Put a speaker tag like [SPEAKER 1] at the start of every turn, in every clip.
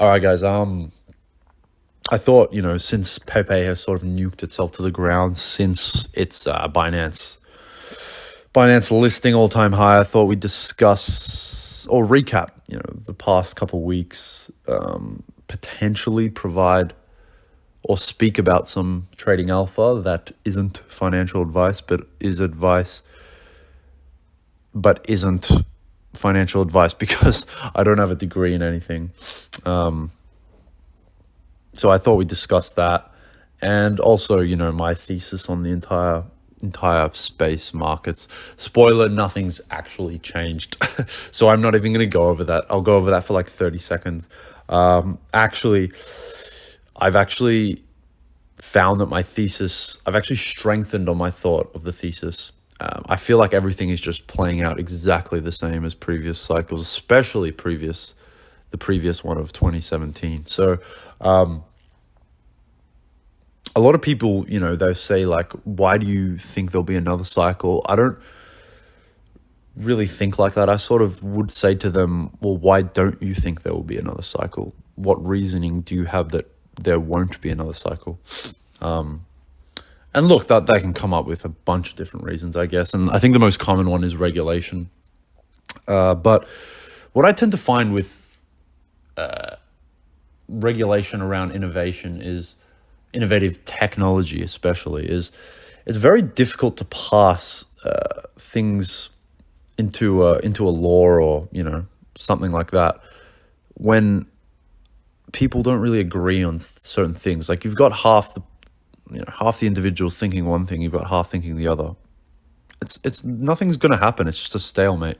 [SPEAKER 1] All right, guys. I thought, since Pepe has sort of nuked itself to the ground since its Binance listing all time high, I thought we'd discuss or recap, the past couple weeks, potentially provide or speak about some trading alpha that isn't financial advice, but isn't financial advice because I don't have a degree in anything. So I thought we'd discuss that, and also, my thesis on the entire space markets. Spoiler, nothing's actually changed. So I'm not even going to go over that. I'll go over that for like 30 seconds. I've actually found that my thesis, I've actually strengthened on my thought of the thesis. I feel like everything is just playing out exactly the same as previous cycles, especially the previous one of 2017. So a lot of people, they'll say like, why do you think there'll be another cycle? I don't really think like that. I sort of would say to them, well, why don't you think there will be another cycle? What reasoning do you have that there won't be another cycle? And look, that they can come up with a bunch of different reasons, I guess. And I think the most common one is regulation. But what I tend to find with regulation around innovative technology especially, is it's very difficult to pass things into a law or, something like that when people don't really agree on certain things. Like you've got half the individuals thinking one thing, you've got half thinking the other. It's nothing's going to happen. It's just a stalemate.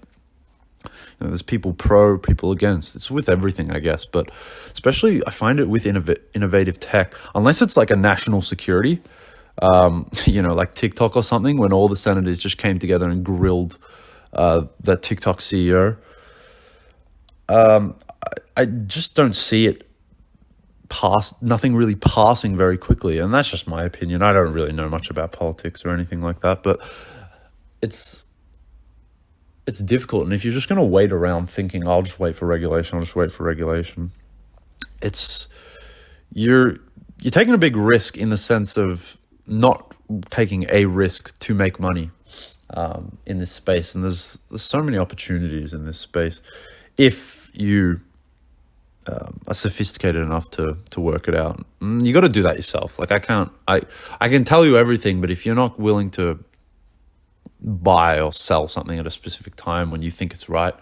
[SPEAKER 1] There's people pro, people against. It's with everything, I guess, but especially I find it with innovative tech, unless it's like a national security, like TikTok or something, when all the senators just came together and grilled the TikTok CEO. I just don't see it nothing really passing very quickly, and that's just my opinion. I don't really know much about politics or anything like that, but it's difficult. And if you're just going to wait around thinking, I'll just wait for regulation, you're taking a big risk in the sense of not taking a risk to make money in this space. And there's so many opportunities in this space if you are sophisticated enough to work it out. You got to do that yourself. Like I can tell you everything, but if you're not willing to buy or sell something at a specific time when you think it's right,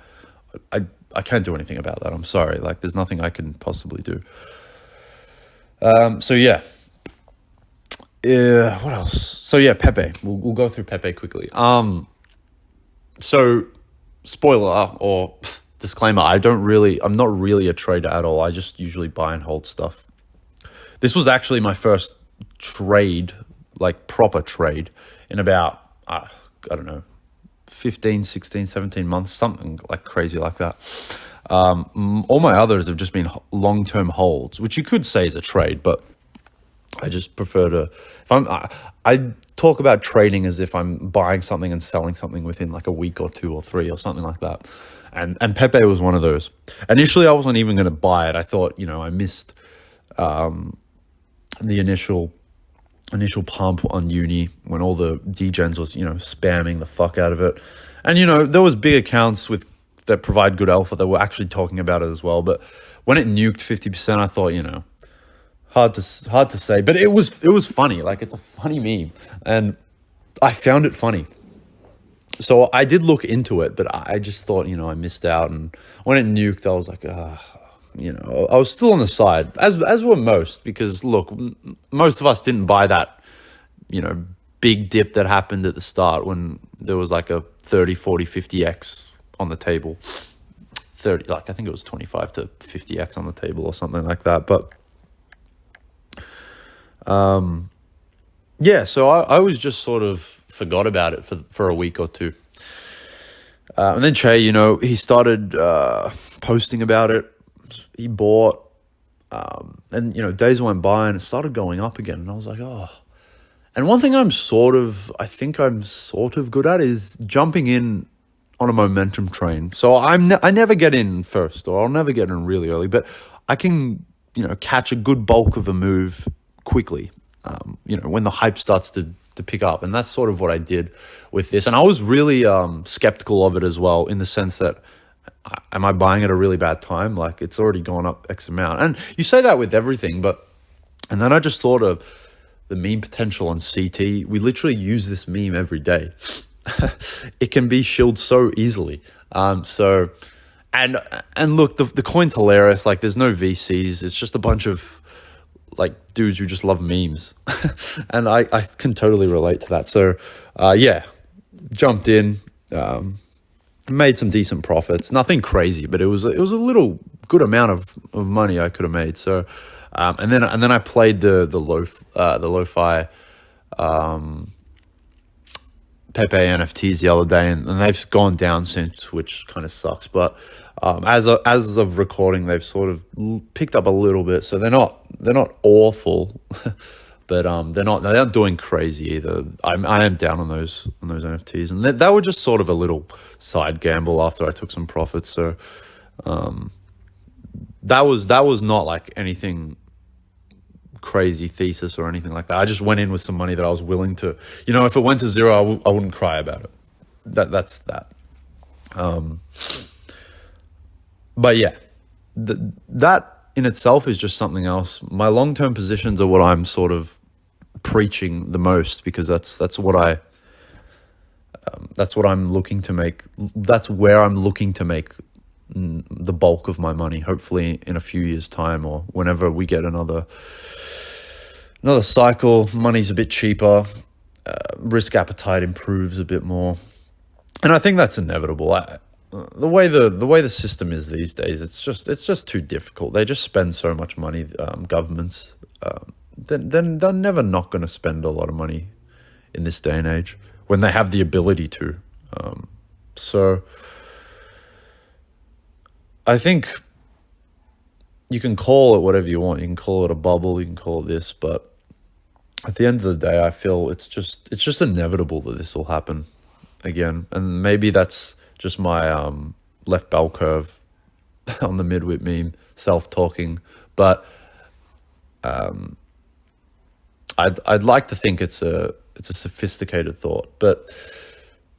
[SPEAKER 1] I can't do anything about that. I'm sorry. Like there's nothing I can possibly do. So yeah. What else? So yeah, Pepe. We'll go through Pepe quickly. So spoiler or disclaimer, I'm not really a trader at all. I just usually buy and hold stuff. This was actually my first trade, like proper trade, in about, I don't know, 15, 16, 17 months, something like crazy like that. All my others have just been long-term holds, which you could say is a trade, but I just prefer to, I talk about trading as if I'm buying something and selling something within like a week or two or three or something like that. And Pepe was one of those. Initially, I wasn't even going to buy it. I thought, I missed the initial pump on uni when all the degens was, spamming the fuck out of it. And, there was big accounts that provide good alpha that were actually talking about it as well. But when it nuked 50%, I thought, hard to say, but it was funny. Like it's a funny meme and I found it funny. So I did look into it, but I just thought, I missed out. And when it nuked, I was like, I was still on the side, as were most, because look, most of us didn't buy that, big dip that happened at the start when there was like a 30, 40, 50x on the table. 30, like I think it was 25 to 50x on the table or something like that. But yeah, so I was just sort of forgot about it for a week or two. And then Che, he started posting about it. He bought, and days went by and it started going up again. And I was like, oh. And one thing I think I'm sort of good at is jumping in on a momentum train. So I never get in first, or I'll never get in really early, but I can, catch a good bulk of a move quickly, when the hype starts to pick up. And that's sort of what I did with this. And I was really skeptical of it as well, in the sense that, am I buying at a really bad time? Like, it's already gone up X amount. And you say that with everything, and then I just thought of the meme potential on CT. We literally use this meme every day. It can be shilled so easily. And look, the coin's hilarious. Like, there's no VCs. It's just a bunch of like dudes who just love memes. And I can totally relate to that. So jumped in, made some decent profits. Nothing crazy, but it was a little good amount of money I could have made. So and then I played the lo-fi Pepe NFTs the other day, and they've gone down since, which kind of sucks. But as of recording, they've sort of picked up a little bit. So they're not awful, but they're not doing crazy either. I am down on those NFTs, and they were just sort of a little side gamble after I took some profits. So that was not like anything crazy thesis or anything like that. I just went in with some money that I was willing to, if it went to zero, I wouldn't cry about it. That's that. But yeah, that in itself is just something else. My long-term positions are what I'm sort of preaching the most, because that's what I'm looking to make. That's where I'm looking to make the bulk of my money, hopefully in a few years' time, or whenever we get another cycle. Money's a bit cheaper, risk appetite improves a bit more, and I think that's inevitable. The way the system is these days, it's just too difficult. They just spend so much money. Governments, then they're never not going to spend a lot of money in this day and age when they have the ability to. So I think you can call it whatever you want. You can call it a bubble. You can call it this, but at the end of the day, I feel it's just inevitable that this will happen again. And maybe that's just my left bell curve on the midwit meme, self-talking. But I'd like to think it's a sophisticated thought. But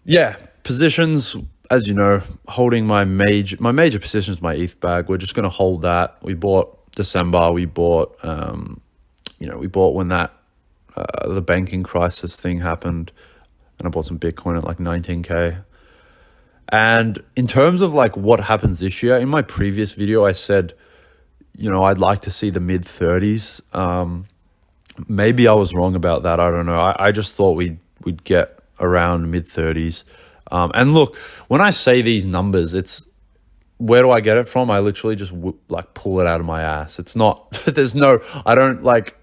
[SPEAKER 1] yeah, positions, as you know, holding my major position is my ETH bag. We're just going to hold that. We bought December. We bought, we bought when that the banking crisis thing happened, and I bought some Bitcoin at like 19K. And in terms of like what happens this year, in my previous video, I said, I'd like to see the mid 30s. Maybe I was wrong about that. I don't know. I just thought we'd get around mid 30s. And look, when I say these numbers, it's, where do I get it from? I literally just pull it out of my ass. It's not, I don't like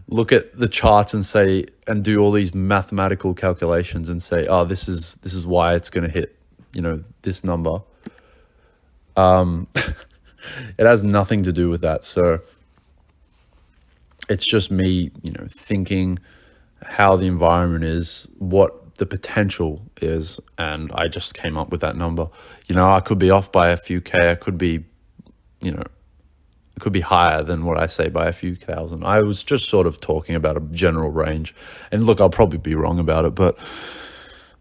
[SPEAKER 1] look at the charts and say, and do all these mathematical calculations and say, oh, this is why it's going to hit, this number. It has nothing to do with that. So it's just me, thinking how the environment is, what the potential is, and I just came up with that number. I could be off by a few K. I could be, it could be higher than what I say by a few thousand. I was just sort of talking about a general range, and look, I'll probably be wrong about it, but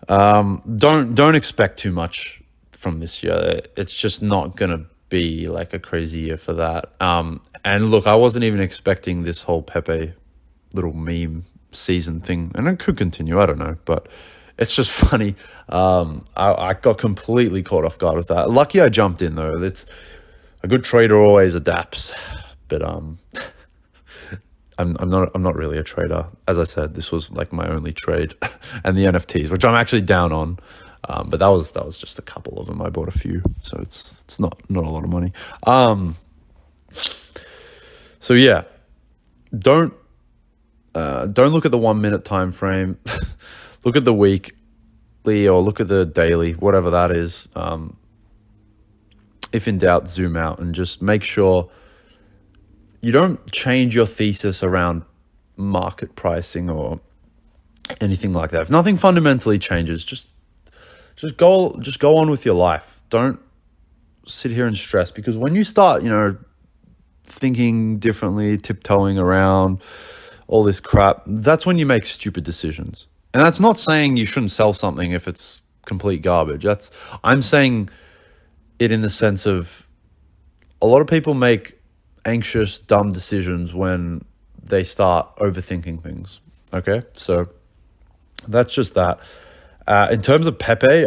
[SPEAKER 1] don't expect too much from this year. It's just not gonna be like a crazy year for that. And look, I wasn't even expecting this whole Pepe little meme season thing, and it could continue, I don't know, but it's just funny. I got completely caught off guard with that. Lucky I jumped in though. It's a good trader always adapts, but I'm not really a trader. As I said, this was like my only trade, and the NFTs, which I'm actually down on, but that was just a couple of them. I bought a few, so it's not a lot of money. So yeah, don't look at the 1 minute time frame. Look at the weekly, or look at the daily, whatever that is. If in doubt, zoom out and just make sure you don't change your thesis around market pricing or anything like that. If nothing fundamentally changes, just just go on with your life. Don't sit here and stress, because when you start, thinking differently, tiptoeing around all this crap, that's when you make stupid decisions. And that's not saying you shouldn't sell something if it's complete garbage. I'm saying it in the sense of a lot of people make anxious, dumb decisions when they start overthinking things. Okay, so that's just that. In terms of Pepe,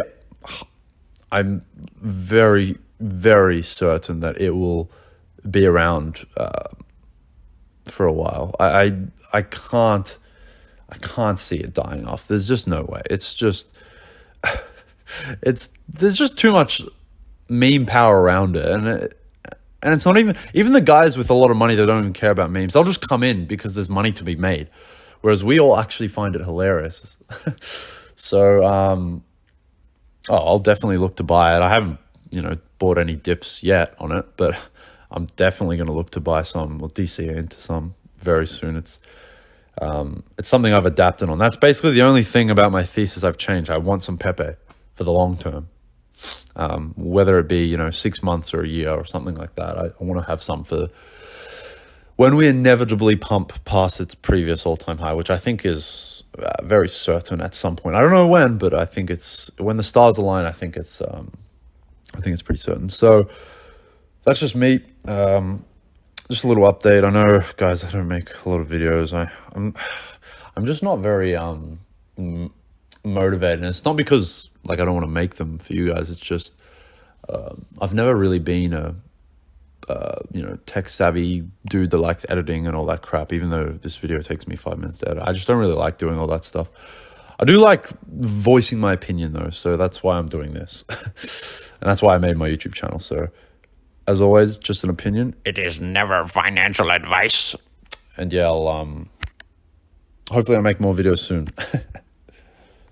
[SPEAKER 1] I'm very, very certain that it will be around for a while. I can't see it dying off. There's just no way. It's just there's just too much meme power around it, and it's not even the guys with a lot of money that don't even care about memes. They'll just come in because there's money to be made, whereas we all actually find it hilarious. So I'll definitely look to buy it. I haven't bought any dips yet on it, but I'm definitely going to look to buy some or DC into some very soon. It's something I've adapted on. That's basically the only thing about my thesis I've changed. I want some Pepe for the long term, whether it be 6 months or a year or something like that. I want to have some for when we inevitably pump past its previous all-time high, which I think is very certain at some point. I don't know when, but I think it's when the stars align. I think it's pretty certain. So that's just me. Just a little update. I know, guys, I don't make a lot of videos. I'm just not very motivated. And it's not because I don't want to make them for you guys. It's just I've never really been a tech savvy dude that likes editing and all that crap. Even though this video takes me 5 minutes to edit, I just don't really like doing all that stuff. I do like voicing my opinion though, so that's why I'm doing this, and that's why I made my YouTube channel. So, as always, just an opinion.
[SPEAKER 2] It is never financial advice.
[SPEAKER 1] And yeah, hopefully I'll make more videos soon.